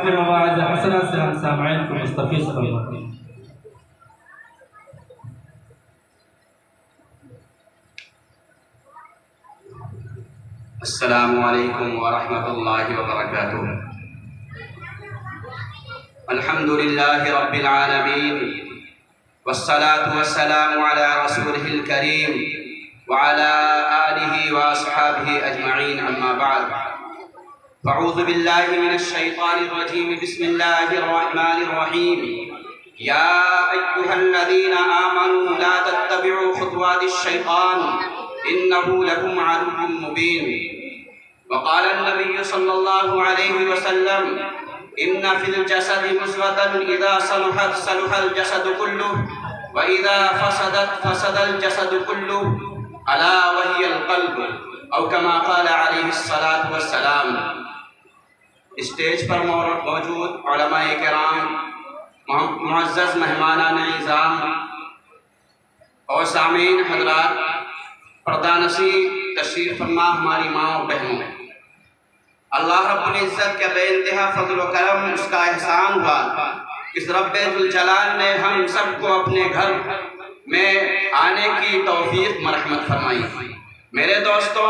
کے مواعظ حسنہ سے ہم سامعین کو مستفیض فرمائیں۔ السلام علیکم ورحمۃ اللہ وبرکاتہ۔ الحمد للہ رب العالمین والصلاة والسلام علی رسولہ الکریم وعلی آلہ واصحابہ اجمعین، اما بعد فاعوذ باللہ من الشیطان الرجیم، بسم اللہ الرحمن الرحیم۔ یا ایہا الذین آمنوا لا تتبعوا خطوات الشیطان انه لكم عدو مبین۔ وقال النبي صلى الله عليه وسلم ان في الجسد مضغة اذا صلحت صلح الجسد كله واذا فسدت فسد الجسد كله الا وهي القلب، او كما قال عليه الصلاة والسلام۔ اسٹیج پر موجود علماء کرام، معزز مہمانان اعظام اور سامعین حضرات، پردہ نشین تشریف فرما ہماری ماں اور بہنوں، اللہ رب العزت کے بے انتہا فضل و کرم، اس کا احسان ہوا، اس رب ذوالجلال نے ہم سب کو اپنے گھر میں آنے کی توفیق مرحمت فرمائی۔ میرے دوستو،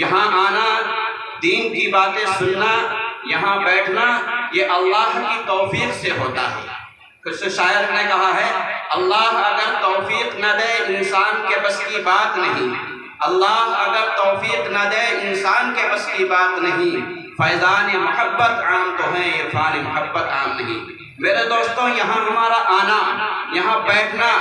یہاں آنا، دین کی باتیں سننا، یہاں بیٹھنا، یہ اللہ کی توفیق سے ہوتا ہے۔ کچھ شاعر نے کہا ہے، اللہ اگر توفیق نہ دے انسان کے بس کی بات نہیں، اللہ اگر توفیق نہ دے انسان کے بس کی بات نہیں، فیضان محبت عام تو ہے، عرفان محبت عام نہیں۔ میرے دوستوں، یہاں ہمارا آنا، یہاں بیٹھنا،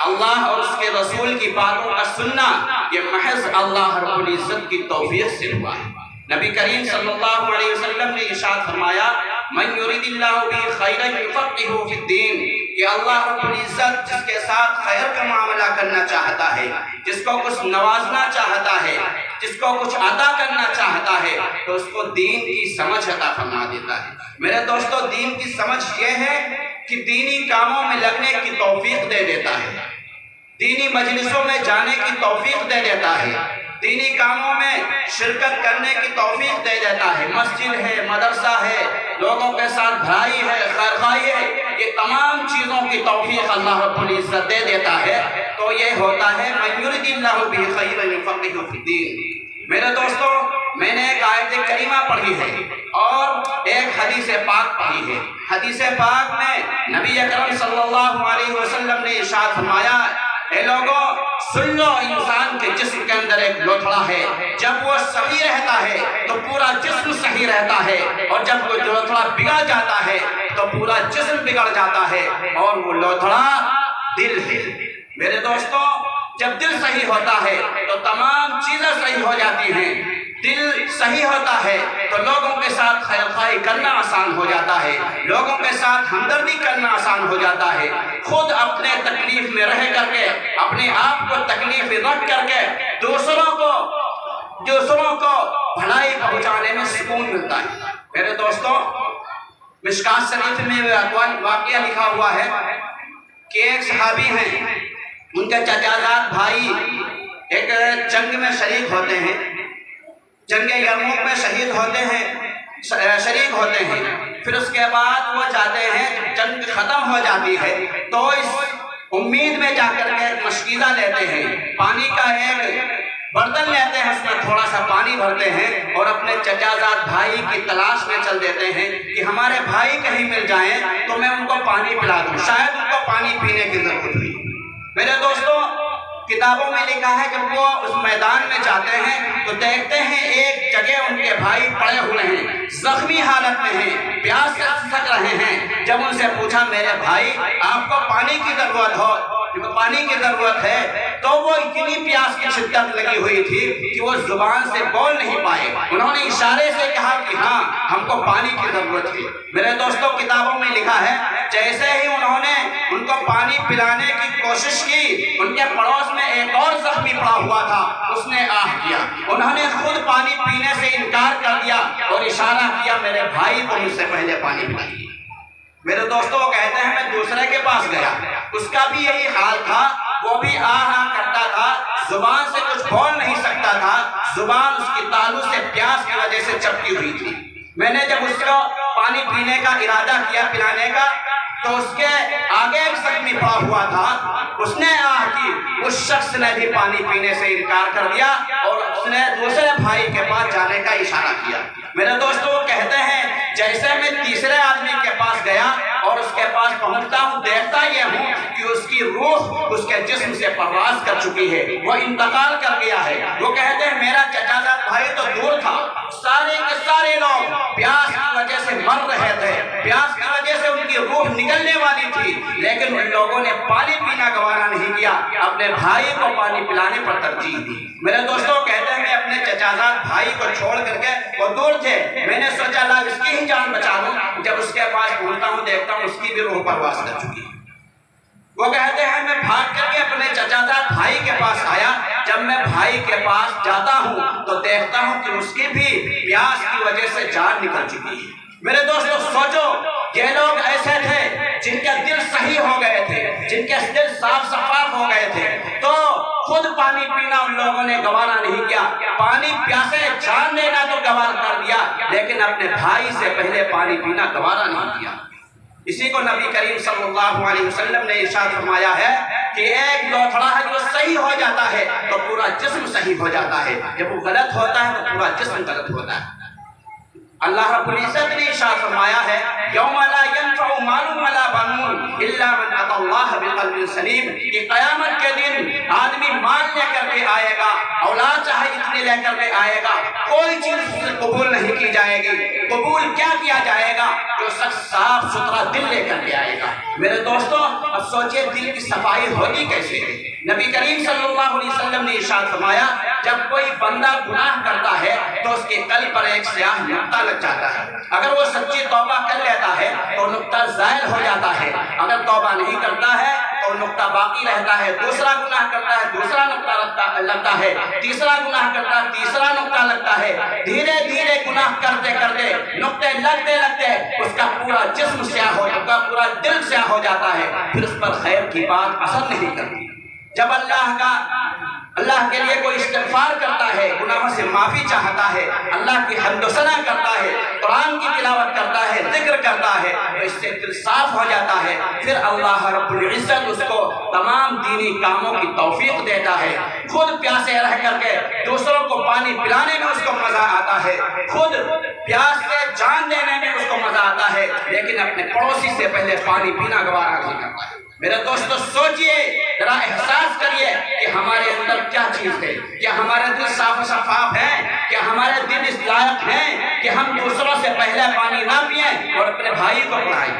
اللہ اور اس کے رسول کی باتوں کا سننا، یہ محض اللہ رب العزت کی توفیق سے ہوا ہے۔ نبی کریم صلی اللہ علیہ وسلم نے ارشاد فرمایا، من یرید اللہ بہ خیرا یفقہہ فی الدین، کہ اللہ رب العزت جس کے ساتھ خیر کا معاملہ کرنا چاہتا ہے، جس کو کچھ نوازنا چاہتا ہے، جس کو کچھ عطا کرنا چاہتا ہے، تو اس کو دین کی سمجھ عطا فرما دیتا ہے۔ میرے دوستو، دین کی سمجھ یہ ہے کہ دینی کاموں میں لگنے کی توفیق دے دیتا ہے، دینی مجلسوں میں جانے کی توفیق دے دیتا ہے، دینی کاموں میں شرکت کرنے کی توفیق دے دیتا ہے۔ مسجد ہے، مدرسہ ہے، لوگوں کے ساتھ بھلائی ہے، خیرخواہی ہے، یہ تمام چیزوں کی توفیق اللہ رب العزت دے دیتا ہے، تو یہ ہوتا ہے من یرید اللہ بہ خیرا یفقہہ فی الدین۔ میرے دوستو، میں نے ایک آیت کریمہ پڑھی ہے اور ایک حدیث پاک پڑھی ہے۔ حدیث پاک میں نبی اکرم صلی اللہ علیہ وسلم نے ارشاد فرمایا، اے لوگوں سن لو، انسان کے جسم کے اندر ایک لوتھڑا ہے، جب وہ صحیح رہتا ہے تو پورا جسم صحیح رہتا ہے، اور جب وہ لوتھڑا بگڑ جاتا ہے تو پورا جسم بگڑ جاتا ہے، اور وہ لوتھڑا دل ہے۔ میرے دوستو، جب دل صحیح ہوتا ہے تو تمام چیزیں صحیح ہو جاتی ہیں۔ دل صحیح ہوتا ہے تو لوگوں کے ساتھ خیرخواہی کرنا آسان ہو جاتا ہے، لوگوں کے ساتھ ہمدردی کرنا آسان ہو جاتا ہے، خود اپنے تکلیف میں رہ کر کے، اپنے آپ کو تکلیف میں رکھ کر کے دوسروں کو بھلائی پہنچانے میں سکون ملتا ہے۔ میرے دوستو، مشکوٰۃ شریف میں واقعہ لکھا ہوا ہے کہ ایک صحابی ہیں، ان کے چچا زاد بھائی ایک جنگ میں شریک ہوتے ہیں، جنگ یرموک میں شریک ہوتے ہیں، پھر اس کے بعد وہ جاتے ہیں، جب جنگ ختم ہو جاتی ہے تو اس امید میں جا کر کے ایک مشکیزہ لیتے ہیں، پانی کا ایک برتن لیتے ہیں، اس میں تھوڑا سا پانی بھرتے ہیں اور اپنے چچا زاد بھائی کی تلاش میں چل دیتے ہیں کہ ہمارے بھائی کہیں مل جائیں تو میں ان کو پانی پلا دوں، شاید ان کو پانی پینے کی ضرورت ہوئی۔ میرے دوستو، کتابوں میں لکھا ہے جب وہ اس میدان میں جاتے ہیں تو دیکھتے ہیں ایک جگہ ان کے بھائی پڑے ہوئے ہیں، زخمی حالت میں ہیں، پیاس سے سک رہے ہیں۔ جب ان سے پوچھا، میرے بھائی آپ کو پانی کی ضرورت ہے، تو وہ اتنی پیاس کی شدت لگی ہوئی تھی کہ وہ زبان سے بول نہیں پائے، انہوں نے اشارے سے کہا کہ ہاں ہم کو پانی کی ضرورت ہے۔ میرے دوستو، کتابوں میں لکھا ہے جیسے ہی انہوں نے ان کو پانی پلانے کی کوشش کی، ان کے پڑوس میں ایک اور زخمی پڑا ہوا تھا، اس نے آہ کیا، انہوں نے خود پانی پینے سے انکار کر دیا اور اشارہ کیا میرے بھائی کو مجھ سے پہلے پانی پلائیے۔ میرے دوستو، وہ کہتے ہیں میں دوسرے کے پاس گیا، اس کا بھی یہی حال تھا، وہ بھی آہ کرتا تھا، زبان سے کچھ بول نہیں سکتا تھا، زبان اس کی تالو سے پیاس کی وجہ سے چپکی ہوئی تھی۔ میں نے جب اس کو پانی پینے کا ارادہ کیا پلانے کا تو اس کے آگے ایک زخمی پڑا ہوا تھا، اس نے اس شخص نے بھی پانی پینے سے انکار کر دیا اور اس نے دوسرے بھائی کے پاس جانے کا اشارہ کیا۔ میرے دوستو وہ کہتے ہیں جیسے میں تیسرے آدمی کے پاس گیا اور اس کے پاس پہنچتا ہوں، دیکھتا یہ ہوں کہ اس کی روح اس کے جسم سے پرواز کر چکی ہے، وہ انتقال کر گیا ہے۔ وہ کہتے ہیں میرا چچا زاد بھائی تو دور تھا، سارے کے سارے لوگ پیاس کی وجہ سے مر رہے تھے، پیاس کی وجہ سے ان کی روح نکلنے والی تھی، لیکن ان لوگوں نے پانی پینا گوارا نہیں کیا، اپنے بھائی کو پانی پلانے پر ترجیح دی۔ میرے دوستوں کہتے ہیں میں اپنے چچا زاد بھائی کو چھوڑ کر کے، وہ دور تھے، میں نے سوچا لا اس کی ہی جان بچا لوں، جب اس کے پاس پہنچتا ہوں دیکھتا ہوں اس کی بھی روح پرواز کر چکی ہے۔ وہ کہتے ہیں میں بھاگ کر کے اپنے چچا زاد بھائی کے پاس آیا، جب میں بھائی کے پاس جاتا ہوں تو دیکھتا ہوں کہ اس کی بھی پیاس کی وجہ سے جان نکل چکی ہے۔ میرے دوستو سوچو یہ لوگ ایسے تھے جن کے دل صحیح ہو گئے تھے، جن کے دل صاف شفاف ہو گئے تھے، تو خود پانی پینا ان لوگوں نے گوارا نہیں کیا، پانی پیاسے جان دینا تو گوارا کر دیا، لیکن اپنے بھائی سے پہلے پانی پینا گوارا نہیں کیا۔ اسی کو نبی کریم صلی اللہ علیہ وسلم نے ارشاد فرمایا ہے کہ ایک لوتھڑا ہے جو صحیح ہو جاتا ہے تو پورا جسم صحیح ہو جاتا ہے، جب وہ غلط ہوتا ہے تو پورا جسم غلط ہوتا ہے۔ اللہ رب العزت نے ارشاد فرمایا ہے یوم لا ينفع مال ولا بنون الا من اتى الله بقلب سلیم، کہ قیامت کے دن آدمی مال لے کر کے آئے گا، اولاد چاہے اتنی لے کر کے آئے گا، کوئی چیز قبول نہیں کی جائے گی۔ قبول کیا کیا جائے گا؟ جو شخص صاف ستھرا دل لے کر کے آئے گا۔ میرے دوستو اب سوچئے دل کی صفائی ہوگی کیسے؟ نبی کریم صلی اللہ علیہ وسلم نے ارشاد فرمایا جب کوئی بندہ گناہ کرتا ہے تو اس کے قلب پر ایک سیاہ نقطہ لگ جاتا ہے، اگر وہ سچی توبہ کر لیتا ہے تو نقطہ زائل ہو جاتا ہے، اگر توبہ نہیں کرتا ہے تو نقطہ باقی رہتا ہے، دوسرا گناہ کرتا ہے دوسرا نقطہ لگتا ہے، تیسرا گناہ کرتا ہے تیسرا نقطہ لگتا ہے، دھیرے دھیرے گناہ کرتے کرتے نقطے لگتے لگتے اس کا پورا جسم سیاہ ہو جاتا ہے، پورا دل سیاہ ہو جاتا ہے، پھر اس پر خیر کی بات اثر نہیں کرتی۔ جب اللہ کے لیے کوئی استغفار کرتا ہے، گناہوں سے معافی چاہتا ہے، اللہ کی حمد و ثنا کرتا ہے، قرآن کی تلاوت کرتا ہے، ذکر کرتا ہے، تو اس سے دل صاف ہو جاتا ہے، پھر اللہ رب العزت اس کو تمام دینی کاموں کی توفیق دیتا ہے۔ خود پیاسے رہ کر کے دوسروں کو پانی پلانے میں اس کو مزہ آتا ہے، خود پیاس سے جان دینے میں اس کو مزہ آتا ہے، لیکن اپنے پڑوسی سے پہلے پانی پینا گوارا نہیں کرتا ہے۔ میرے دوستو سوچئے، ذرا احساس کریے کہ ہمارے اندر کیا چیز ہے، کیا ہمارے دل صاف و شفاف ہیں، کیا ہمارے دل اس لائق ہیں کہ ہم دوسروں سے پہلے پانی نہ پئیں اور اپنے بھائی کو پڑھائیں؟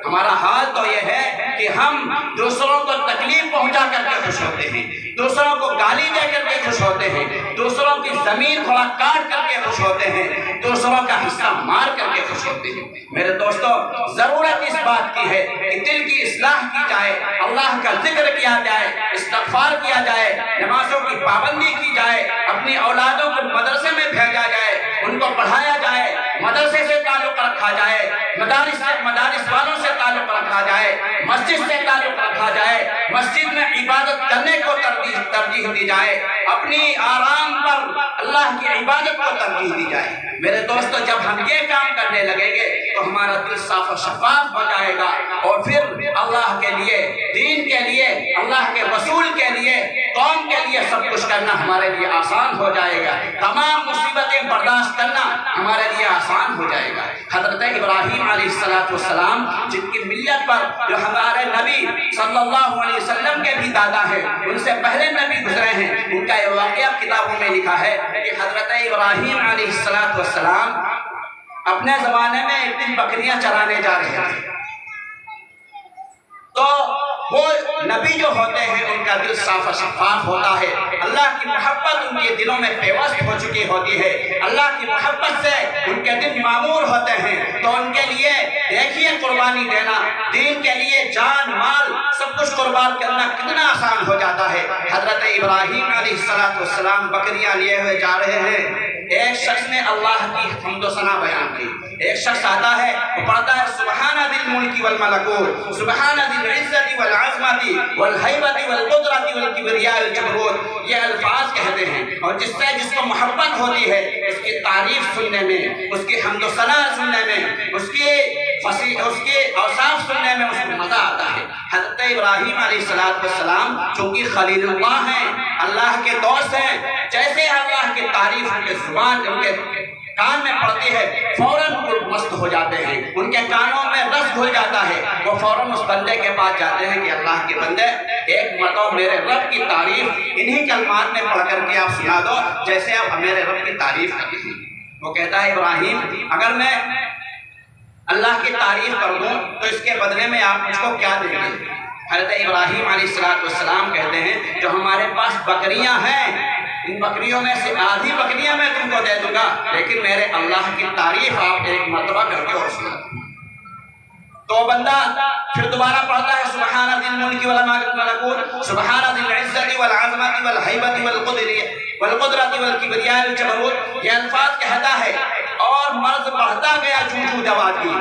ہمارا حال تو یہ ہے کہ ہم دوسروں کو تکلیف پہنچا کر کے خوش ہوتے ہیں، دوسروں کو گالی دے کر کے خوش ہوتے ہیں، دوسروں کی زمین تھوڑا کاٹ کر کے خوش ہوتے ہیں، دوسروں کا حصہ مار کر کے خوش ہوتے ہیں۔ میرے دوستو ضرورت اس بات کی ہے کہ دل کی اصلاح کی جائے، اللہ کا ذکر کیا جائے، استغفار کیا جائے، نمازوں کی پابندی کی جائے، اپنی اولادوں کو مدرسے میں بھیجا جائے، ان کو پڑھایا جائے، مدرسے سے تعلق رکھا جائے، مدارس والوں سے تعلق رکھا جائے، مسجد سے تعلق رکھا جائے، مسجد میں عبادت کرنے کو ترجیح دی جائے، اپنی آرام پر اللہ کی عبادت کو ترجیح دی جائے۔ میرے دوستو جب ہم یہ کام کرنے لگیں گے تو ہمارا دل صاف و شفاف ہو جائے گا، اور پھر اللہ کے لیے، دین کے لیے، اللہ کے رسول کے لیے، قوم کے لیے سب کچھ کرنا ہمارے لیے آسان ہو جائے گا، تمام مصیبتیں برداشت کرنا ہمارے لیے آسان ہو جائے گا۔ حضرت ابراہیم علیہ السلام جن کی ملت پر جو ہمارے نبی صلی اللہ علیہ وسلم کے بھی دادا ہیں، ان سے پہلے نبی گزرے ہیں، ان کا یہ واقعہ کتابوں میں لکھا ہے کہ حضرت ابراہیم علیہ السلام اپنے زمانے میں ایک دن بکریاں چرانے جا رہے تھے، تو وہ نبی جو ہوتے ہیں ان کا دل صاف و شفاف ہوتا ہے، اللہ کی محبت ان کے دلوں میں پیوست ہو چکی ہوتی ہے، اللہ کی محبت سے ان کے دل معمور ہوتے ہیں، تو ان کے لیے دیکھیے قربانی دینا، دین کے لیے جان مال سب کچھ قربان کرنا کتنا آسان ہو جاتا ہے۔ حضرت ابراہیم علیہ السلام بکریاں لیے ہوئے جا رہے ہیں، ایک شخص نے اللہ کی حمد و ثنا بیان کی، ایک شخص آتا ہے وہ پڑھتا ہے سبحان ذی الملک والملكوت سبحان ذي العزة والعظمة والهيبة والقدرة والكبرياء والجبروت. یہ الفاظ کہتے ہیں، اور جس سے جس کو محبت ہوتی ہے اس کی تعریف سننے میں، اس کی حمد و ثنا سننے میں، اس کے اوصاف سننے میں اس کو مزہ آتا ہے. حضرت ابراہیم علیہ السلام چونکہ خلیل اللہ ہیں، اللہ کے دوست ہیں، جیسے اللہ کی تعریف ان کے زبان ان کے کان میں پڑتی ہے فوراً مست ہو جاتے ہیں، ان کے کانوں میں رس گھل جاتا ہے، وہ فوراً اس بندے کے پاس جاتے ہیں کہ اللہ کے بندے ایک مرتبہ میرے رب کی تعریف انہی کلمات میں پڑھ کر کے آپ سنا دو جیسے آپ میرے رب کی تعریف کرتے ہیں. وہ کہتا ہے ابراہیم اگر میں اللہ کی تعریف کر دوں تو اس کے بدلے میں آپ مجھ کو کیا دیں گے؟ حضرت ابراہیم علیہ السلام کہتے ہیں جو ہمارے پاس بکریاں ہیں ان بکریوں میں سے آدھی بکریاں میں تم کو دے دوں گا، لیکن میرے اللہ کی تعریف آپ ایک مرتبہ کر کے اور سنا. تو بندہ پھر دوبارہ پڑھتا ہے سبحان ذی الملک والملکوت سبحان ذی العزت والعظمت والہیبت والقدرت والکبریاء والجبروت. یہ الفاظ کہتا ہے اور مرض بڑھتا گیا جھوجھو دوا کی.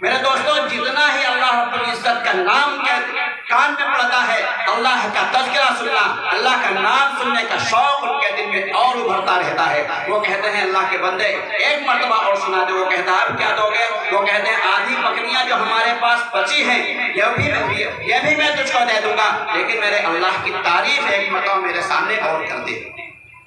میرے دوستو جتنا ہی اللہ رب العزت کا نام کان میں پڑتا ہے، اللہ کا تذکرہ سننا، اللہ کا نام سننے کا شوق ان کے دل میں اور ابھرتا رہتا ہے. وہ کہتے ہیں اللہ کے بندے ایک مرتبہ اور سنا دے. وہ کہتا ہے کیا دو گے؟ وہ کہتے ہیں آدھی بکریاں جو ہمارے پاس بچی ہیں یہ بھی میں تجھ کو دے دوں گا، لیکن میرے اللہ کی تعریف ایک مرتبہ میرے سامنے اور کر دے.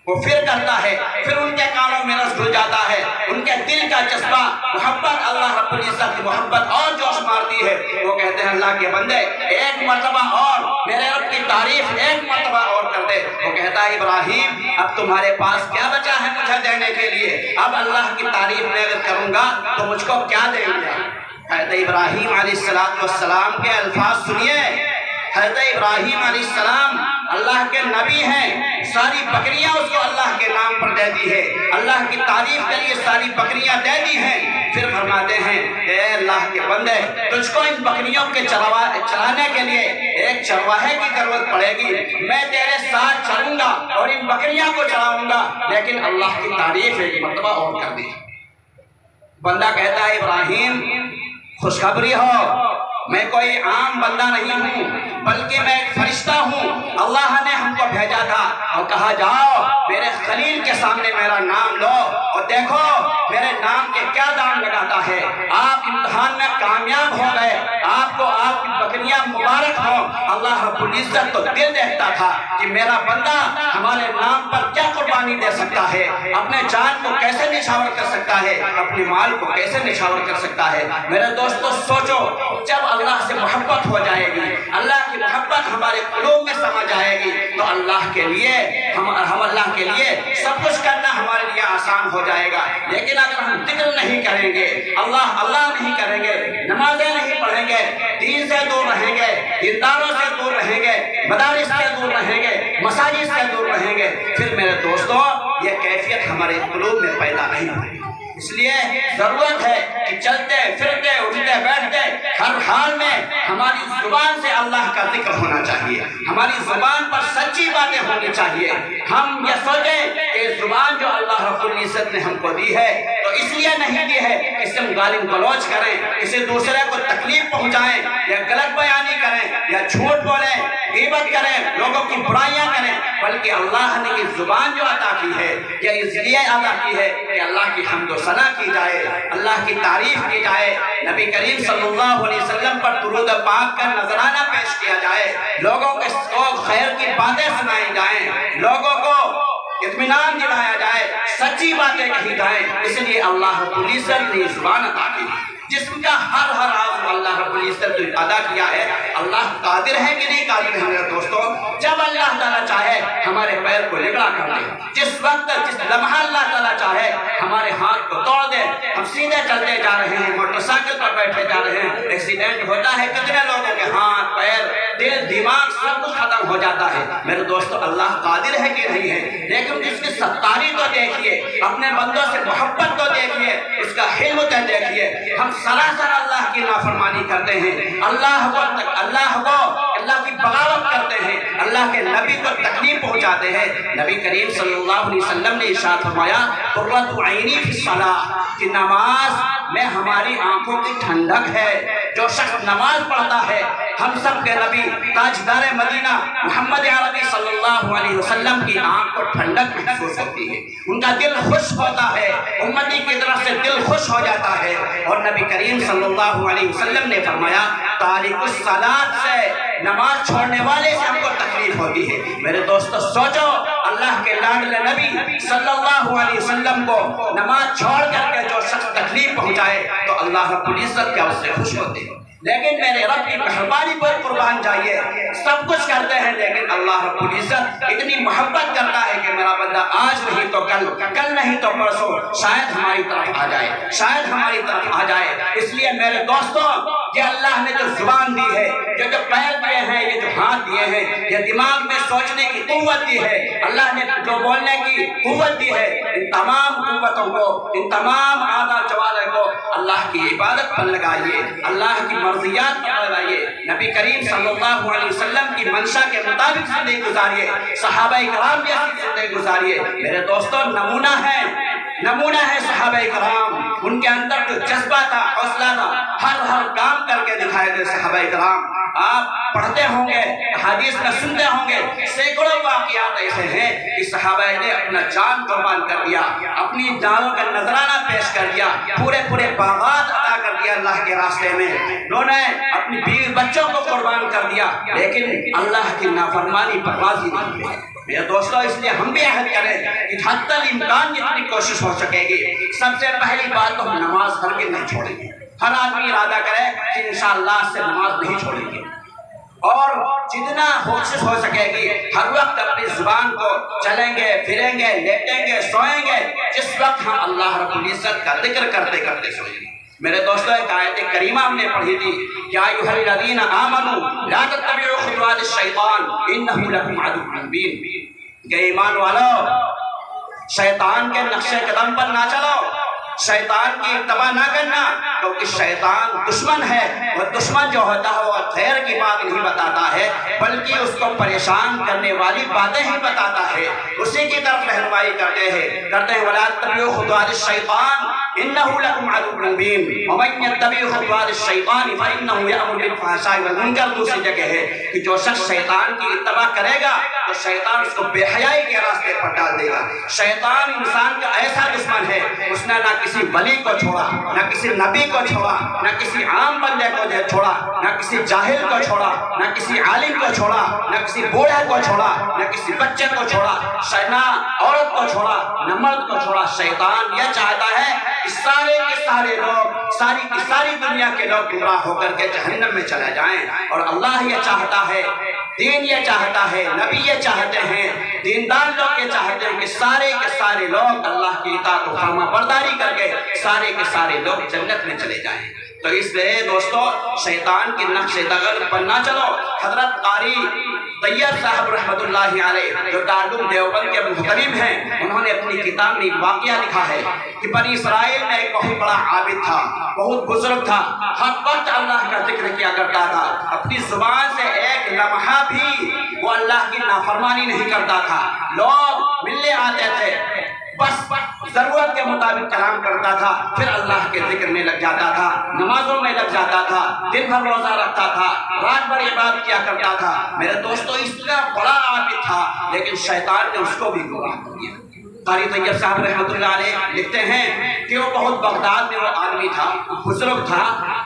وہ پھر کرتا ہے، پھر ان کے کانوں میں رس گھل جاتا ہے، ان کے دل کا جذبہ محبت اللہ رب العزت کی محبت اور جوش مارتی ہے. وہ کہتے ہیں اللہ کے بندے ایک مرتبہ اور میرے رب کی تعریف ایک مرتبہ اور کر دے. وہ کہتا ہے ابراہیم اب تمہارے پاس کیا بچا ہے مجھے دینے کے لیے؟ اب اللہ کی تعریف میں اگر کروں گا تو مجھ کو کیا دیں گے؟ حضرت ابراہیم علیہ السلام کے الفاظ سنیے. حضرت ابراہیم علیہ السلام اللہ کے نبی ہیں، ساری بکریاں اس کو اللہ کے نام پر دے دی ہے، اللہ کی تعریف کے لیے ساری بکریاں دے دی ہیں. پھر فرماتے ہیں اے اللہ کے بندے تجھ کو ان بکریوں کے چرانے کے لیے ایک چرواہے کی ضرورت پڑے گی. میں تیرے ساتھ چلوں گا اور ان بکریاں کو چراؤں گا، لیکن اللہ کی تعریف ایک مرتبہ اور کر دی. بندہ کہتا ہے ابراہیم خوشخبری ہو، میں کوئی عام بندہ نہیں ہوں بلکہ میں ایک فرشتہ ہوں. اللہ نے ہم کو بھیجا تھا اور کہا جاؤ میرے خلیل کے سامنے میرا نام لو اور دیکھو میرے نام کے کیا دام لگاتا ہے. آپ امتحان میں کامیاب ہو گئے، آپ کو آپ کی بکریاں مبارک ہوں. اللہ رب العزت تو دل دیکھتا تھا کہ میرا بندہ ہمارے نام پر کیا قربانی دے سکتا ہے، اپنے جان کو کیسے نچھاور کر سکتا ہے، اپنے مال کو کیسے نچھاور کر سکتا ہے. میرے دوستو سوچو جب اللہ سے محبت ہو جائے گی، اللہ کی محبت ہمارے قلوب میں سما جائے گی تو اللہ کے لیے ہم اللہ کے لیے سب کچھ کرنا ہمارے لیے آسان ہو جائے گا. لیکن اگر ہم ذکر نہیں کریں گے، اللہ اللہ نہیں کریں گے، نمازیں نہیں پڑھیں گے، دین سے دور رہیں گے، دینداروں سے دور رہیں گے، مدارس سے دور رہیں گے، مساجد سے دور رہیں گے، پھر میرے دوستو یہ کیفیت ہمارے قلوب میں پیدا نہیں ہوگی. اس لیے ضرورت ہے کہ چلتے پھرتے اٹھتے بیٹھتے ہر حال میں ہماری زبان سے اللہ کا ذکر ہونا چاہیے، ہماری زبان پر سچی باتیں ہونی چاہیے. ہم یہ سوچیں کہ زبان جو اللہ رب العزت نے ہم کو دی ہے تو اس لیے نہیں دی ہے کہ اس سے ہم گالی گلوچ کریں، کسی دوسرے کو تکلیف پہنچائیں یا غلط بیانی کریں یا جھوٹ بولیں، غیبت کریں، لوگوں کی برائیاں کریں، بلکہ اللہ نے یہ زبان جو عطا کی ہے یہ اس لیے عطا کی ہے کہ اللہ کی حمد و ثنا کی جائے، اللہ کی تعریف کی جائے، نبی کریم صلی اللہ علیہ وسلم پر درود پاک کا نذرانہ پیش کیا جائے، لوگوں کو خیر کی باتیں سنائی جائیں، لوگوں کو اطمینان دلایا جائے، سچی باتیں کہی جائیں. اس لیے اللہ رب العزت نے زبان عطا کی جس کا ہر عزم اللہ رب العزت نے ادا کیا ہے. اللہ قادر ہے کہ نہیں قادر ہے میرے دوستو؟ جب اللہ تعالیٰ چاہے ہمارے پیر کو لگڑا کر دے، جس وقت جس لمحہ اللہ تعالیٰ چاہے ہمارے ہاتھ کو توڑ دے. ہم سیدھے چلتے جا رہے ہیں، موٹر سائیکل پر بیٹھے جا رہے ہیں، ایکسیڈنٹ ہوتا ہے، کتنے لوگوں کے ہاتھ پیر دل دماغ سب کچھ ختم ہو جاتا ہے. میرے دوستو اللہ قادر ہے کہ نہیں ہے؟ لیکن اس کی ستاری تو دیکھیے، اپنے بندوں سے محبت تو دیکھیے، اس کا حلم تو دیکھیے. ہم سراسر اللہ کی نافرمانی کرتے ہیں، اللہ کو اللہ کی بغاوت کرتے ہیں، اللہ کے نبی کو تکلیف پہنچاتے ہیں۔ نبی کریم صلی اللہ علیہ وسلم نے ارشاد فرمایا قرۃ عینی فی الصلاۃ، کہ نماز میں ہماری آنکھوں کی ٹھنڈک ہے۔ جو شخص نماز پڑھتا ہے، ہم سب کے نبی تاجدار مدینہ محمد عربی صلی اللہ علیہ وسلم کی آنکھ کو ٹھنڈک محسوس ہوتی ہے، ان کا دل خوش ہوتا ہے، امتی کی طرف سے دل خوش ہو جاتا ہے۔ اور نبی کریم صلی اللہ علیہ وسلم نے فرمایا تارک الصلاۃ سے، نماز چھوڑنے والے سے ہم کو تکلیف ہوتی ہے۔ میرے دوستو سوچو، اللہ کے لاڈلے نبی صلی اللہ علیہ وسلم کو نماز چھوڑ کر کے جو شخص تکلیف پہنچائے تو اللہ رب العزت کیا اس سے خوش ہوتے ہیں۔ لیکن میرے رب کی مہربانی پر قربان جائیے، سب کچھ کرتے ہیں لیکن اللہ رب العزت اتنی محبت کرتا ہے کہ میرا بندہ آج نہیں تو کل، کل نہیں تو پرسوں شاید ہماری طرف آ جائے، شاید ہماری طرف آ جائے۔ اس لیے میرے دوستوں، یہ اللہ نے جو زبان دی ہے، یہ جو پیر دیے ہیں، یہ جو ہاتھ دیے ہیں، یہ دماغ میں سوچنے کی قوت دی ہے، اللہ نے جو بولنے کی قوت دی ہے، ان تمام قوتوں کو، ان تمام اعضاء جوارح کو اللہ کی عبادت پر لگائیے، اللہ کی مرضیات پر لگائیے، نبی کریم صلی اللہ علیہ وسلم کی منشا کے مطابق زندگی گزاریے، صحابہ کرام جیسی زندگی گزاریے۔ میرے دوستوں، نمونہ ہے صحابہ کرام، ان کے اندر جو جذبہ تھا، حوصلہ تھا، ہر کام کر کے دکھائے تھے صحابہ کرام۔ آپ پڑھتے ہوں گے، حدیث میں سنتے ہوں گے، سینکڑوں واقعات ایسے ہیں کہ صحابہ نے اپنا جان قربان کر دیا، اپنی جانوں کا نذرانہ پیش کر دیا، پورے باغات عطا کر دیا اللہ کے راستے میں، انہوں نے اپنی بیوی بچوں کو قربان کر دیا، لیکن اللہ کی نافرمانی پر راضی نہیں ہوئے۔ میرے دوستو، اس لیے ہم بھی عہد کریں کہ حتی الامکان جتنی کوشش ہو سکے گی، سب سے پہلی بات تو ہم نماز ہرگز نہیں چھوڑیں گے۔ ہر آدمی ارادہ کرے کہ انشاءاللہ سے نماز نہیں چھوڑیں گے، اور جتنا کوشش ہو سکے گی ہر وقت اپنی زبان کو چلیں گے، پھریں گے، لیٹیں گے، سوئیں گے، جس وقت ہم اللہ رب العزت کا ذکر کرتے کرتے سوئیں گے۔ میرے دوستو، ایک آیت کریمہ ہم نے پڑھی تھی، یا ایھا الذین آمنوا لا تتبعوا خطوات الشیطان انہ لکم عدو مبین، کہ ایمان والو شیطان کے نقش قدم پر نہ چلو، شیطان کی اتباع نہ کرنا، کیونکہ شیطان دشمن ہے، اور دشمن جو ہوتا ہے وہ خیر کی بات نہیں بتاتا ہے بلکہ اس کو پریشان کرنے والی باتیں ہی بتاتا ہے، اسی کی طرف رہنمائی کرتے ہیں وَلَا تَتَّبِعُوا خُطُوَاتِ الشَّيْطَانِ إِنَّهُ لَكُمْ عَدُوٌّ مُّبِينٌ وَمَن يَتَّبِعْ خُطُوَاتِ الشَّيْطَانِ فَإِنَّهُ يَأْمُرُ بِالْفَحْشَاءِ وَالْمُنكَرِ۔ دوسری جگہ ہے کہ جو شخص شیطان کی اتباع کرے گا تو شیطان اس کو بے حیائی کے راستے پر ڈال دے گا۔ شیطان انسان کا ایسا دشمن ہے، اس نے نہ کسی ولی کو چھوڑا، نہ کسی نبی کو چھوڑا، نہ کسی عام بندے کو چھوڑا، نہ کسی جاہل کو چھوڑا، نہ کسی عالم کو چھوڑا، نہ کسی بوڑھے کو چھوڑا، نہ کسی بچے کو چھوڑا، نہ عورت کو چھوڑا، نہ مرد کو چھوڑا۔ شیطان یہ چاہتا ہے کہ سارے کے سارے لوگ، ساری کی ساری دنیا کے لوگ گمراہ ہو کر کے جہنم میں چلے جائیں، اور اللہ یہ چاہتا ہے، دین یہ چاہتا ہے، نبی یہ چاہتے ہیں، دیندار لوگ یہ چاہتے ہیں کہ سارے کے سارے لوگ اللہ کی اطاعت و فرما برداری کر کے سارے کے سارے لوگ جنت میں چلے جائیں۔ تو اس لیے دوستو، شیطان کی نقش قدم پر نہ چلو۔ حضرت قاری طیب صاحب رحمۃ اللہ علیہ، جو دارالعلوم دیوبند کے محترم ہیں، انہوں نے اپنی کتاب میں واقعہ لکھا ہے کہ بنی اسرائیل میں ایک بہت بڑا عابد تھا، بہت بزرگ تھا، ہر وقت اللہ کا ذکر کیا کرتا تھا، اپنی زبان سے ایک لمحہ بھی وہ اللہ کی نافرمانی نہیں کرتا تھا۔ لوگ ملنے آتے تھے، بس ضرورت کے مطابق کلام کرتا تھا، پھر اللہ کے ذکر میں لگ جاتا تھا، نمازوں میں لگ جاتا تھا، دن بھر روزہ رکھتا تھا، رات بھر عبادت کیا کرتا تھا۔ میرے دوستو، اس طرح بڑا عابد تھا، لیکن شیطان نے اس کو بھی گمراہ کر دیا۔ قاری طیب صاحب رحمۃ اللہ علیہ لکھتے ہیں کہ وہ بہت بغداد میں وہ آدمی تھا، بزرگ تھا،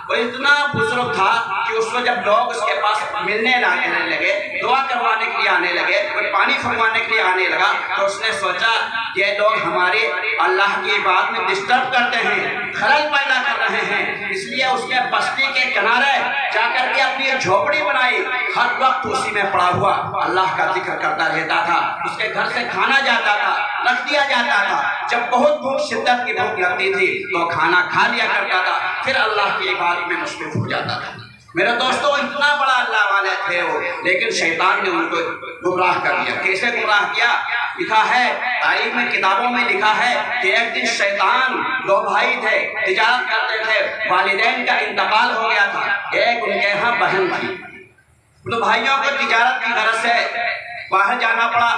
وہ اتنا بزرگ تھا کہ اس کو جب لوگ اس کے پاس ملنے آنے لگے، دعا کروانے کے لیے آنے لگے، کوئی پانی فرمانے کے لیے آنے لگا، تو اس نے سوچا یہ لوگ ہمارے اللہ کی بات میں ڈسٹرب کرتے ہیں، خلل پیدا کر رہے ہیں، اس لیے اس نے بستی کے کنارے جا کر کے اپنی ایک جھوپڑی بنائی، ہر وقت اسی میں پڑا ہوا اللہ کا ذکر کرتا رہتا تھا۔ اس کے گھر سے کھانا جاتا تھا، رکھ دیا جاتا تھا، جب بہت بھوک، شدت کی بھوک لگتی تھی تو کھانا کھا لیا کرتا تھا، پھر اللہ کی عبادت میں مصروف ہو جاتا تھا۔ میرے دوستو، اتنا بڑا اللہ والے تھے وہ، لیکن شیطان نے ان کو گمراہ کر دیا۔ کیسے گمراہ کیا؟ لکھا ہے، تاریخ میں کتابوں میں لکھا ہے کہ ایک دن شیطان، دو بھائی تھے، تجارت کرتے تھے، والدین کا انتقال ہو گیا تھا، ایک ان کے ہاں بہن تھی، تو بھائیوں کو تجارت کی غرض سے باہر جانا پڑا،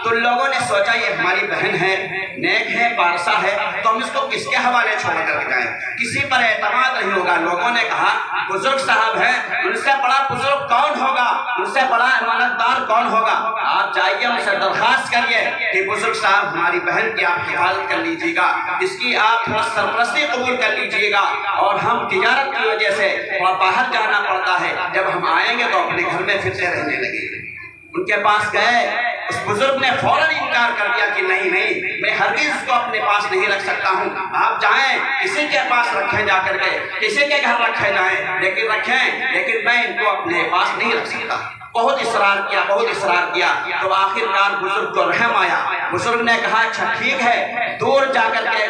تو لوگوں نے سوچا یہ ہماری بہن ہے، نیک ہے، پارسا ہے، تو ہم اس کو کس کے حوالے چھوڑ کر کے جائیں؟ کسی پر اعتماد نہیں ہوگا۔ لوگوں نے کہا بزرگ صاحب ہیں، ان سے بڑا بزرگ کون ہوگا، ان سے بڑا امانت دار کون ہوگا؟ آپ جائیے ان سے درخواست کریے کہ بزرگ صاحب ہماری بہن کی آپ حفاظت کر لیجیے گا، اس کی آپ تھوڑا سرپرستی قبول کر لیجیے گا، اور ہم تجارت کی وجہ سے باہر جانا پڑتا ہے، جب ہم آئیں گے تو اپنے گھر میں پھر سے رہنے لگیں گے۔ ان کے پاس گئے، اس بزرگ نے فوراً انکار کر دیا کہ نہیں، میں ہرگز اس کو اپنے پاس نہیں رکھ سکتا ہوں، آپ جائیں کسی کے پاس رکھیں، جا کر کے کسی کے گھر رکھے جائیں، لیکن میں ان کو اپنے پاس نہیں رکھ سکتا۔ بہت اصرار کیا تو آخرکار بزرگ کو رحم آیا۔ بزرگ نے کہا اچھا ٹھیک ہے، دور جا کر کے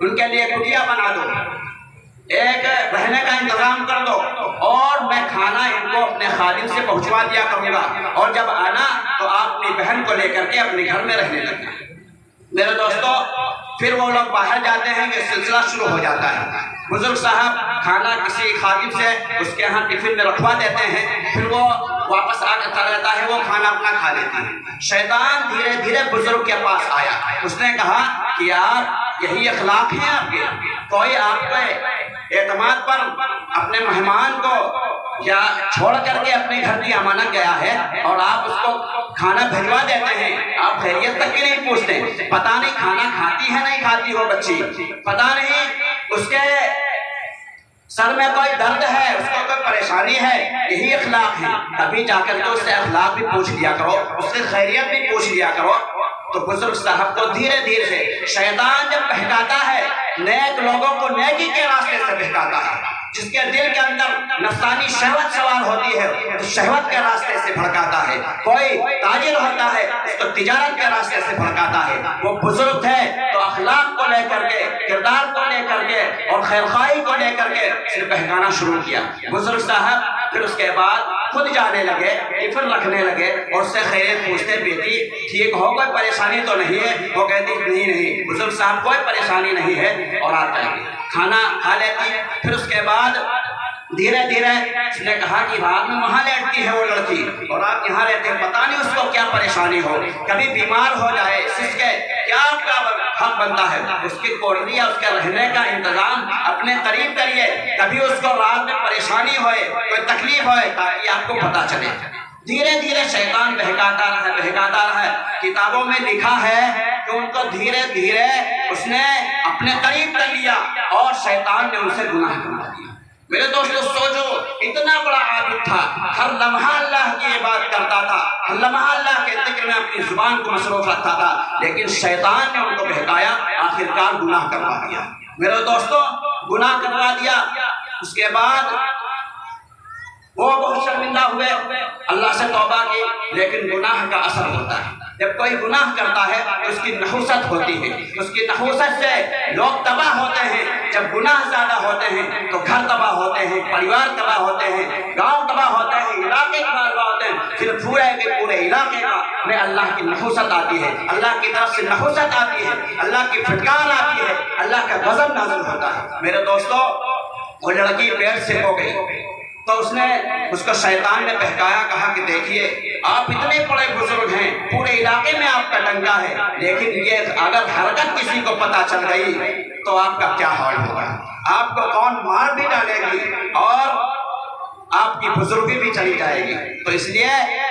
ان کے لیے کٹیا بنا دو، ایک رہنے کا انتظام کر دو، اور میں کھانا ان کو اپنے خادم سے پہنچوا دیا کروں گا، اور جب آنا تو آپ اپنی بہن کو لے کر کے اپنے گھر میں رہنے لگنا۔ میرے دوستو، پھر وہ لوگ باہر جاتے ہیں کہ سلسلہ شروع ہو جاتا ہے۔ بزرگ صاحب کھانا کسی خادم سے اس کے ہاں ٹفن میں رکھوا دیتے ہیں، پھر وہ واپس آ کر رہتا ہے، وہ کھانا اپنا کھا لیتی ہے۔ شیطان دھیرے دھیرے بزرگ کے پاس آیا، اس نے کہا کہ یار یہی اخلاق ہیں آپ کے، کوئی آپ کے اعتماد پر اپنے مہمان کو یا چھوڑ کر کے اپنے گھر کی امانت گیا ہے، اور آپ اس کو کھانا بھجوا دیتے ہیں، آپ خیریت تک بھی نہیں پوچھتے، پتہ نہیں کھانا کھاتی ہے نہیں کھاتی ہو بچی، پتہ نہیں اس کے سر میں کوئی درد ہے، اس کو کوئی پریشانی ہے، یہی اخلاق ہے۔ کبھی جا کر کے اس سے اخلاق بھی پوچھ لیا کرو، اس سے خیریت بھی پوچھ لیا کرو۔ تو بزرگ صاحب کو دھیرے دھیرے سے شیطان جب بہکاتا ہے، نیک لوگوں کو نیکی کے راستے سے بہکاتا ہے، جس کے دل کے اندر نفسانی شہوت سوار ہوتی ہے تو شہوت کے راستے سے بھڑکاتا ہے، کوئی تاجر ہوتا ہے اس کو تجارت کے راستے سے بھڑکاتا ہے۔ وہ بزرگ تھے تو اخلاق کو لے کر کے، کردار کو لے کر کے اور خیرخواہی کو لے کر کے صرف بہکانا شروع کیا۔ بزرگ صاحب پھر اس کے بعد خود جانے لگے، ٹفن رکھنے لگے، اور اس سے خیریت پوچھتے، بیٹی ٹھیک ہو، کوئی پریشانی تو نہیں ہے؟ وہ کہتی نہیں، بزرگ صاحب کوئی پریشانی نہیں ہے، اور آتا ہے کھانا کھا لیتی۔ پھر اس کے بعد دھیرے دھیرے اس نے کہا کہ رات میں وہاں لیٹتی ہے وہ لڑکی، اور آپ یہاں رہتے ہیں، پتہ نہیں اس کو کیا پریشانی ہو، کبھی بیمار ہو جائے، سسکے، کیا آپ کا حق بنتا ہے اس کی کوٹری یا اس کے رہنے کا انتظام اپنے قریب کریے، کبھی اس کو رات میں پریشانی ہوئے، کوئی تکلیف ہوئے، تاکہ آپ کو پتہ چلے۔ دھیرے دھیرے شیطان بہکاتا رہا۔ کتابوں میں لکھا ہے کہ ان کو دھیرے دھیرے اس نے اپنے قریب کر لیا، اور شیطان نے ان سے گناہ کروا دیا۔ میرے دوستو سوچو، اتنا بڑا عابد تھا، ہر لمحہ اللہ کی عبادت کرتا تھا، ہر لمحہ اللہ کے ذکر میں اپنی زبان کو مصروف رکھتا تھا، لیکن شیطان نے ان کو بہکایا، آخرکار گناہ کروا دیا۔ میرے دوستو گناہ کروا دیا۔ اس کے بعد وہ بہت شرمندہ ہوئے، اللہ سے توبہ کی، لیکن گناہ کا اثر ہوتا ہے۔ جب کوئی گناہ کرتا ہے تو اس کی نحوست ہوتی ہے، اس کی نحوست سے لوگ تباہ ہوتے ہیں۔ جب گناہ زیادہ ہوتے ہیں تو گھر تباہ ہوتے ہیں، پریوار تباہ ہوتے ہیں، گاؤں تباہ ہوتے ہیں، علاقے تباہ ہوتے ہیں، پھر پورے علاقے میں اللہ کی نحوست آتی ہے، اللہ کی طرف سے نحوست آتی ہے، اللہ کی پھٹکار آتی ہے، اللہ کا غضب نازل ہوتا ہے۔ میرے دوستو وہ لڑکی پیٹ سے ہو گئی، تو اس کو شیطان نے بہکایا، کہا کہ دیکھیے آپ اتنے بڑے بزرگ ہیں، پورے علاقے میں آپ کا ڈنکا ہے، لیکن یہ اگر حرکت کسی کو پتہ چل گئی تو آپ کا کیا حال ہوگا، آپ کو کون مار بھی ڈالے گی، اور آپ کی بزرگی بھی چلی جائے گی۔ تو اس لیے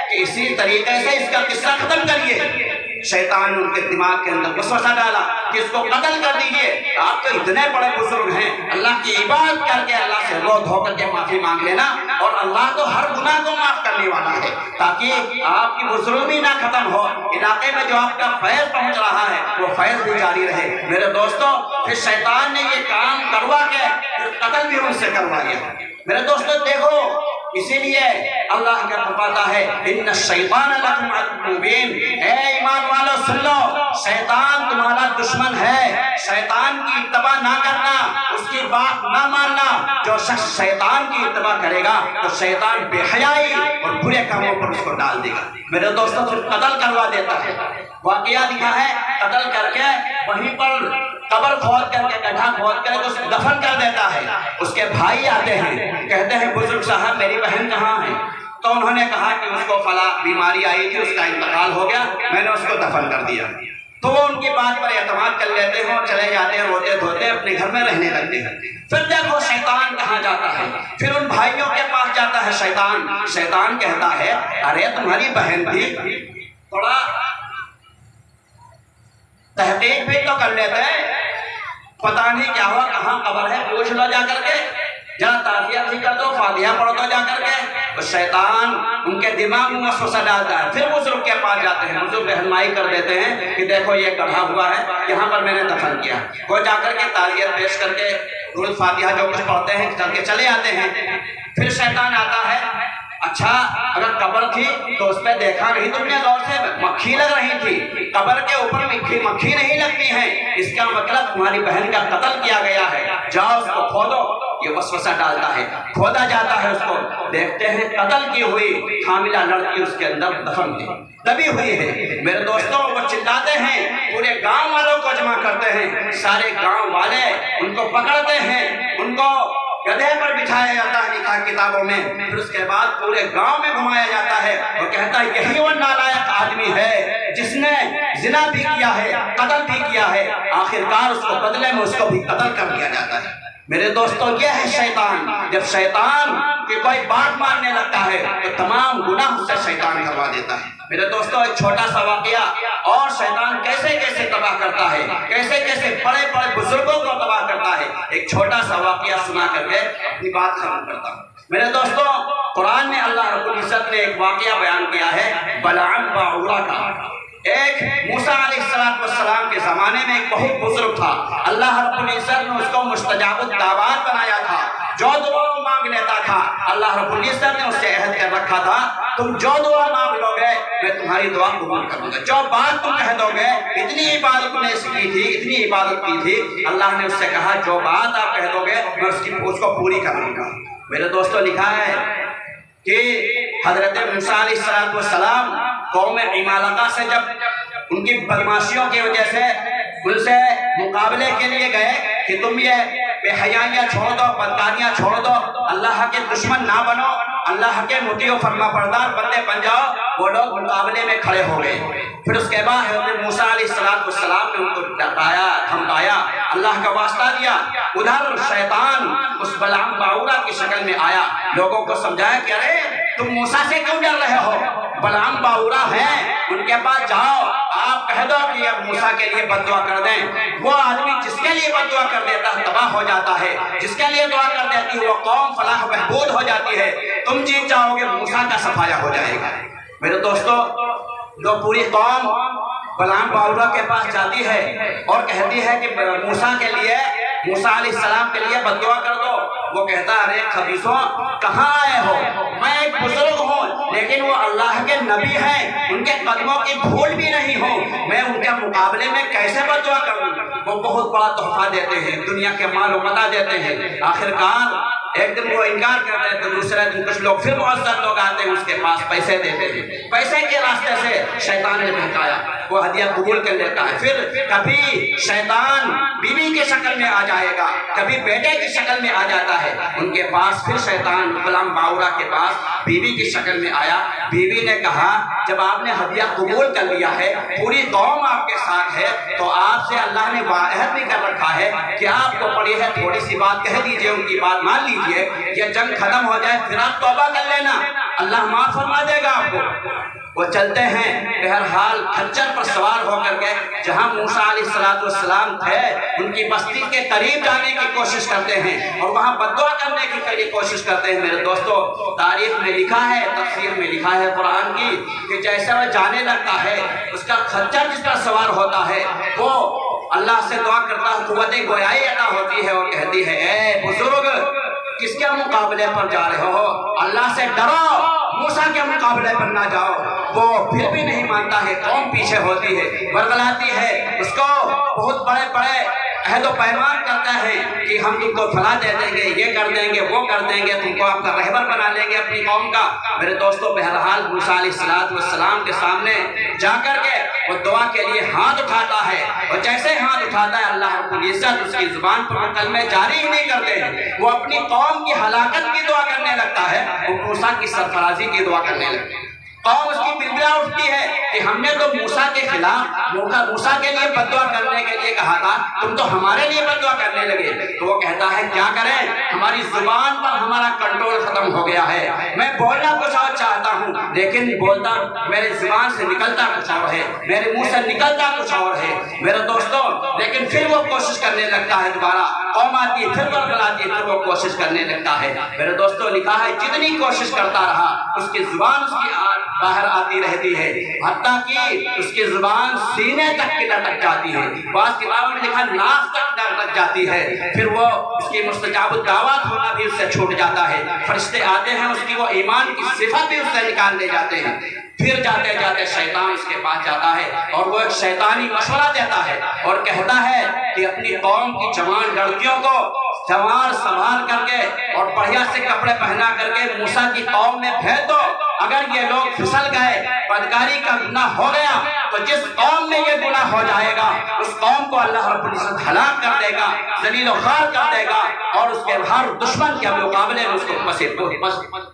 کہ اسی طریقے سے اس کا قصہ ختم کریے۔ شیطان نے ان کے دماغ کے اندر وسوسہ ڈالا کہ اس کو قتل کر دیجئے، آپ تو اتنے بڑے بزرگ ہیں، اللہ کی عبادت کر کے اللہ سے رو دھو کر کے معافی مانگ لینا، اور اللہ تو ہر گناہ کو معاف کرنے والا ہے، تاکہ آپ کی بزرگی نہ ختم ہو، علاقے میں جو آپ کا فیض پہنچ رہا ہے وہ فیض بھی جاری رہے۔ میرے دوستو پھر شیطان نے یہ کام کروا کے پھر قتل بھی ان سے کروا لیا۔ میرے دوستو دیکھو، اسی لیے اللہ کا فرماتا ہے ان الشیطان لکم عدو مبین، اے ایمان والو سن لو، شیطان تمہارا دشمن ہے، شیطان کی اتباع نہ کرنا، اس کی بات نہ ماننا۔ جو شخص شیطان کی اتباع کرے گا تو شیطان بے حیائی اور برے کاموں پر اس کو ڈال دے گا۔ میرے دوستوں پھر قتل کروا دیتا ہے، واقعہ لکھا ہے، قتل کر کے وہیں پر قبر کھود کر کے، گڈھا کھود کر کے اس کو دفن کر دیتا ہے۔ اس کے بھائی آتے ہیں، کہتے ہیں بزرگ صاحب میری بہن کہاں ہے؟ تو انہوں نے کہا کہ اس کو فلاں بیماری آئی تھی، اس کا انتقال ہو گیا، میں نے اس کو دفن کر دیا۔ تو وہ ان کی بات پر اعتماد کر لیتے ہیں اور چلے جاتے ہیں، روتے دھوتے اپنے گھر میں رہنے لگتے ہیں۔ پھر دیکھو شیطان کہاں جاتا ہے، پھر ان بھائیوں کے پاس جاتا ہے شیطان۔ شیطان کہتا ہے ارے تمہاری بہن تھی، تھوڑا تحقیق بھی تو کر لیتے، پتہ نہیں کیا ہوا، کہاں قبر ہے، پوچھ لو جا کر کے، جہاں تعزیت بھی کر دو، فاتحہ پڑھ دو جا کر کے۔ تو شیطان ان کے دماغ میں وسوسہ ڈالتا ہے، پھر بزرگ کے پاس جاتے ہیں، بزرگ رہنمائی کر دیتے ہیں کہ دیکھو یہ گڑھا ہوا ہے، یہاں پر میں نے دفن کیا۔ وہ جا کر کے تعزیت پیش کر کے درود فاتحہ جو کچھ پڑھتے ہیں کر کے چلے آتے ہیں۔ پھر شیطان آتا ہے، اچھا اگر قبر تھی تو اس پہ دیکھا نہیں تم نے غور سے، مکھی لگ رہی تھی، قبر کے اوپر مکھی نہیں لگتی ہیں، اس کا مطلب تمہاری بہن کا قتل کیا گیا ہے، جاؤ اس کو کھودو۔ یہ وسوسہ ڈالتا ہے، کھودا جاتا ہے، اس کو دیکھتے ہیں قتل کی ہوئی حاملہ لڑکی اس کے اندر دفن تھی، دبی ہوئی ہے۔ میرے دوستوں وہ چلاتے ہیں، پورے گاؤں والوں کو جمع کرتے ہیں، سارے گاؤں والے ان کو پکڑتے ہیں، ان کو گدھے پر بٹھایا جاتا ہے نکاح کتابوں میں، پھر اس کے بعد پورے گاؤں میں گھمایا جاتا ہے اور کہتا ہے یہی وہ نالائق آدمی ہے جس نے زنا بھی کیا ہے، قتل بھی کیا ہے۔ آخرکار اس کو بدلے میں اس کو بھی قتل کر دیا جاتا ہے۔ میرے دوستوں یہ ہے شیطان۔ جب شیطان کی کوئی بات ماننے لگتا ہے تو تمام گناہ اسے شیطان کروا دیتا ہے۔ میرے دوستوں ایک چھوٹا سا واقعہ، اور شیطان کیسے کیسے تباہ کرتا ہے، کیسے کیسے بڑے بڑے بزرگوں کو تباہ کرتا ہے، ایک چھوٹا سا واقعہ سنا کر کے اپنی بات ختم کرتا ہوں۔ میرے دوستوں قرآن میں اللہ رب العزت نے ایک واقعہ بیان کیا ہے بلعام باعورہ کا۔ ایک موسیٰ علیہ السلام کے زمانے میں ایک بہت بزرگ تھا، اللہ رب العزت نے اس کو مستجاب الدعوات بنایا تھا، جو دعا مانگ لیتا تھا اللہ رب العزت نے اس سے عہد کر رکھا تھا تم جو دعا مانگ لو گے میں تمہاری دعا قبول کروں گا، جو بات تم کہہ دو گے۔ اتنی عبادت نے کی تھی، اتنی عبادت کی تھی، اللہ نے اس سے کہا جو بات آپ کہہ دو گے میں اس کو پوری کروں گا۔ میرے دوستوں لکھا ہے کہ حضرت موسیٰ علیہ السلام قوم عمالقہ سے جب ان کی بدماشیوں کی وجہ سے ان سے مقابلے کے لیے گئے کہ تم یہ بے حیائیاں چھوڑ دو، بدکاریاں چھوڑ دو، اللہ کے دشمن نہ بنو، اللہ کے مطیع و فرما بردار بندے بن جاؤ، وہ لوگ مقابلے میں کھڑے ہو گئے۔ پھر اس کے بعد حضرت موسیٰ علیہ السلام نے ان کو ڈرایا، دھمکایا، اللہ کا واسطہ دیا۔ ادھر شیطان اس بلعام باعورہ کی شکل میں آیا، لوگوں کو سمجھایا کہ ارے تم موسیٰ سے کیوں ڈر رہے ہو، بلعام باعورہ ہیں، ان کے پاس جاؤ، آپ کہہ دو کہ اب موسیٰ کے لیے بد دعا کر دیں۔ وہ آدمی جس کے لیے بد دعا کر دیتا ہے تباہ ہو جاتا ہے، جس کے لیے دعا کر دیتی ہے وہ قوم فلاح بہبود ہو جاتی ہے۔ تم جیت جاؤ گے، موسیٰ کا صفایا ہو جائے گا۔ میرے دوستو جو پوری قوم بلعام باعورہ کے پاس جاتی ہے اور کہتی ہے کہ موسیٰ کے لیے، موسیٰ علیہ السلام کے لیے بد دعا کر دو، وہ کہتا ہے ارے خبیثوں کہاں آئے ہو، میں ایک بزرگ ہوں لیکن وہ اللہ کے نبی ہیں، ان کے قدموں کی دھول بھی نہیں ہوں، میں ان کے مقابلے میں کیسے بد دعا کروں۔ وہ بہت بڑا تحفہ دیتے ہیں، دنیا کے مال و متاع دیتے ہیں، آخرکار ایک دن وہ انکار کرتے ہیں تو دوسرے دن کچھ لوگ پھر معزز لوگ آتے ہیں اس کے پاس پیسے دیتے ہیں، پیسے کے راستے سے شیطان نے بہکایا، وہ ہدیہ قبول کر لیتا ہے۔ پھر کبھی شیطان بیوی کے شکل میں آ جائے گا، کبھی بیٹے کی شکل میں آ جاتا ہے ان کے پاس۔ پھر شیطان بلعام باعورہ کے پاس بیوی کی شکل میں آیا، بیوی نے کہا جب آپ نے ہدیہ قبول کر لیا ہے، پوری قوم آپ کے ساتھ ہے، تو آپ سے اللہ نے عہد بھی کر رکھا ہے کہ آپ کو پڑی ہے تھوڑی سی بات کہہ دیجئے، ان کی بات مان لیجئے، یہ جنگ ختم ہو جائے پھر آپ توبہ کر لینا، اللہ معاف فرما دے گا آپ کو۔ وہ چلتے ہیں، بہرحال کھچر پر سوار ہو کر کے جہاں موسیٰ علیہ السلام تھے ان کی بستی کے قریب جانے کی کوشش کرتے ہیں اور وہاں بد دعا کرنے کی کوشش کرتے ہیں۔ میرے دوستو تاریخ میں لکھا ہے، تفسیر میں لکھا ہے قرآن کی کہ جیسے وہ جانے لگتا ہے اس کا کھچر جس پر سوار ہوتا ہے وہ اللہ سے دعا کرتا ہے، قوت گویائی عطا ہوتی ہے اور کہتی ہے اے بزرگ کس کے مقابلے پر جا رہے ہو، اللہ سے ڈرو، موسیٰ کے مقابلے پر نہ جاؤ۔ وہ پھر بھی نہیں مانتا ہے، قوم پیچھے ہوتی ہے، ورغلاتی ہے، اس کو بہت بڑے بڑے عہد و پیمان کرتا ہے کہ ہم تم کو فلاں دے دیں گے، یہ کر دیں گے، وہ کر دیں گے، تم کو آپ کا رہبر بنا لیں گے اپنی قوم کا۔ میرے دوستو بہرحال موسیٰ علیہ السلام کے سامنے جا کر کے وہ دعا کے لیے ہاتھ اٹھاتا ہے، اور جیسے ہاتھ اٹھاتا ہے اللہ رب العزت اس کی زبان پر وہ کلمے جاری ہی نہیں کرتے، وہ اپنی قوم کی ہلاکت کی دعا کرنے لگتا ہے، وہ موسیٰ کی سرفرازی کی دعا کرنے لگتا ہے۔ قوم اس کی بلبلا اٹھتی ہے کہ ہم نے تو موسیٰ کے خلاف موسیٰ کے لیے بددعا کرنے کے لیے کہا تھا، تم تو ہمارے لیے بددعا کرنے لگے۔ تو وہ کہتا ہے کیا کریں، ہماری زبان پر ہمارا کنٹرول ختم ہو گیا ہے، میں بولنا کچھ اور چاہتا ہوں لیکن بولتا میرے زبان سے نکلتا کچھ اور ہے، میرے منہ سے نکلتا کچھ اور ہے میرے دوستوں۔ لیکن پھر وہ کوشش کرنے لگتا ہے، دوبارہ قوم آتی ہے، پھر بلبلاتی ہے، پھر وہ کوشش کرنے لگتا ہے۔ میرے دوستوں لکھا ہے جتنی کوشش کرتا رہا اس کی زبان اس کی باہر آتی رہتی ہے، حتیٰ کہ اس کی زبان سینے تک کی لٹک جاتی ہے، بعض کتابوں میں لکھا ناف تک لٹک جاتی ہے، پھر وہ اس کی مستجاب الدعوات ہونا بھی اس سے چھوٹ جاتا ہے، فرشتے آتے ہیں اس کی وہ ایمان کی صفت بھی اس سے نکال لے جاتے ہیں۔ پھر جاتے جاتے شیطان اس کے پاس جاتا ہے اور وہ ایک شیطانی مشورہ دیتا ہے اور کہتا ہے کہ اپنی قوم کی جوان لڑکیوں کو سنوار سنبھال کر کے اور بڑھیا سے کپڑے پہنا کر کے موسیٰ کی قوم میں بھیج دو، اگر یہ لوگ پھسل گئے، بدکاری کا گناہ ہو گیا تو جس قوم میں یہ گناہ ہو جائے گا اس قوم کو اللہ رب العزت ہلاک کر دے گا، ذلیل و خوار کر دے گا اور اس کے ہر دشمن کے مقابلے میں اس کو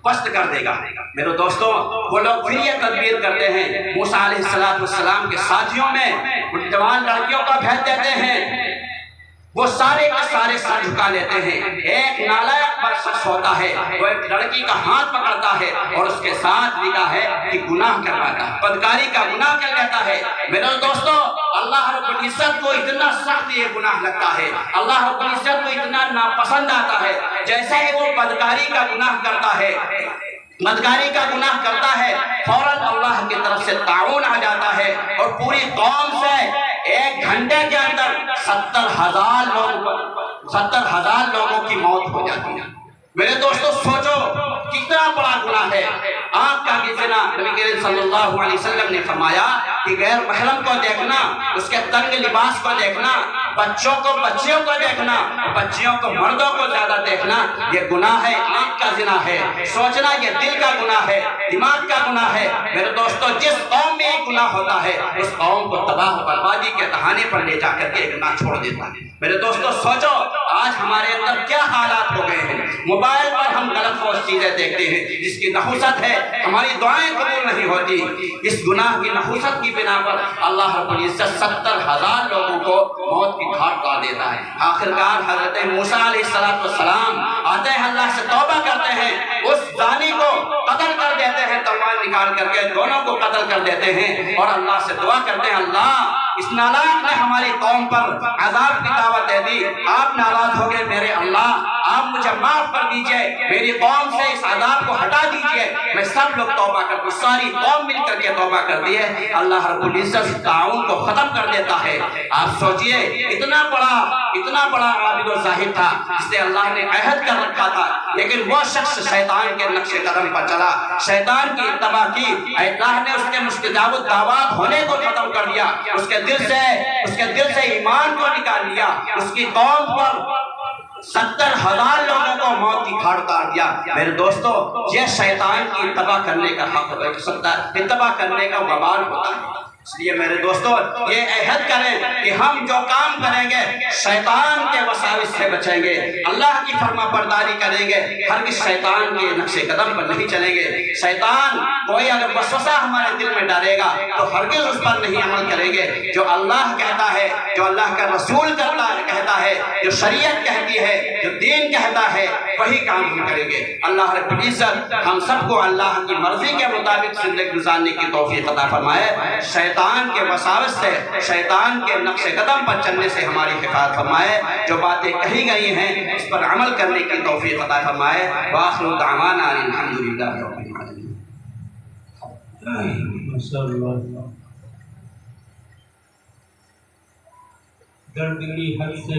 پست کر دے گا۔ میرے دوستوں وہ لوگ پھر یہ تدبیر کرتے ہیں، موسیٰ علیہ السلام کے ساتھیوں میں جوان لڑکیوں کو بھیج دیتے ہیں، وہ سارے کے سارے سر جھکا لیتے ہیں، ایک نالائق شخص ہوتا ہے وہ ایک لڑکی کا ہاتھ پکڑتا ہے اور اس کے ساتھ لکھا ہے کہ گناہ کرواتا ہے، بدکاری کا گناہ کر لیتا ہے۔ میرے دوستو اللہ رب العزت کو اتنا سخت یہ گناہ لگتا ہے، اللہ رب العزت کو اتنا ناپسند آتا ہے، جیسے ہی وہ بدکاری کا گناہ کرتا ہے، بدکاری کا گناہ کرتا ہے، فوراً اللہ کی طرف سے تعاون آ جاتا ہے اور پوری قوم سے ایک گھنٹے کے اندر 70,000 لوگوں کی موت ہو جاتی ہے۔ میرے دوستو سوچو کتنا بڑا گناہ ہے، آنکھ کا زنا۔ نبی کریم صلی اللہ علیہ وسلم نے فرمایا کہ غیر محرم کو دیکھنا، اس کے تنگ لباس کو دیکھنا، بچوں کو بچیوں کو دیکھنا، بچیوں کو مردوں کو زیادہ دیکھنا، یہ گناہ ہے، آنکھ کا زنا ہے۔ سوچنا یہ دل کا گناہ ہے، دماغ کا گناہ ہے۔ میرے دوستو جس قوم میں ایک گناہ ہوتا ہے اس قوم کو تباہ بربادی کے تہانے پر لے جا کر کے گناہ چھوڑ دیتا ہے۔ میرے دوستو سوچو آج ہمارے اندر کیا حالات ہو گئے ہیں، موبائل پر ہم غلط فوج چیزیں دیکھتے ہیں جس کی نحوست ہے، ہماری دعائیں قبول نہیں ہوتی، اس گناہ کی نحوست کی بنا پر اللہ رب العزت 70,000 لوگوں کو موت کی گھاٹ ڈال دیتا ہے۔ آخرکار حضرت موسیٰ علیہ السلام آتے ہیں، اللہ سے توبہ کرتے ہیں، اس زانی کو قتل کر دیتے ہیں، تلوار نکال کر کے دونوں کو قتل کر دیتے ہیں اور اللہ سے دعا کرتے ہیں اللہ اس نالائق نے ہماری قوم پر عذاب کی دعوت دے دی، آپ ناراض ہو گئے، میرے اللہ آپ مجھے معاف کر دیجئے، میری قوم سے اس عذاب کو ہٹا دیجئے۔ میں سب لوگ توبہ کرتے، ساری قوم مل کر کے توبہ کر دیے، اللہ رب العزت تعاون کو ختم کر دیتا ہے۔ آپ سوچئے اتنا بڑا عابد و زاہد تھا جس سے اللہ نے عہد کر رکھا تھا، لیکن وہ شخص شیطان کے نقش قدم پر چلا، شیطان کی اتباع کی، اللہ نے اس کے مستجاب الدعوات ہونے کو ختم کر دیا، اس کے دل سے ایمان کو نکال لیا، اس کی قوم پر 70,000 لوگوں کو موت کی گھاٹ اتار دیا۔ میرے دوستو یہ شیطان کی اتباع کرنے کا حق ہو سکتا ہے، اتباع کرنے کا وبال ہوتا ہے۔ اس لیے میرے دوستو یہ عہد کریں کہ ہم جو کام کریں گے شیطان کے وساوس سے بچیں گے، اللہ کی فرما برداری کریں گے، ہرگز شیطان کے نقش قدم پر نہیں چلیں گے۔ شیطان کوئی اگر وسوسہ ہمارے دل میں ڈالے گا تو ہرگز اس پر نہیں عمل کریں گے۔ جو اللہ کہتا ہے، جو اللہ کا رسول کہتا ہے، جو شریعت کہتی ہے، جو دین کہتا ہے، وہی کام ہم کریں گے۔ اللہ رب العزت ہم سب کو اللہ کی مرضی کے مطابق زندگی گزارنے کی توفیق عطا فرمائے، شیطان کے وساوس سے، شیطان کے نقش قدم پر چلنے سے ہماری حفاظت فرمائے، جو باتیں کہی گئی ہیں اس پر عمل کرنے کی توفیق عطا فرمائے۔ وآخر دعوانا الحمدللہ رب العالمین۔ گڑبڑی حد سے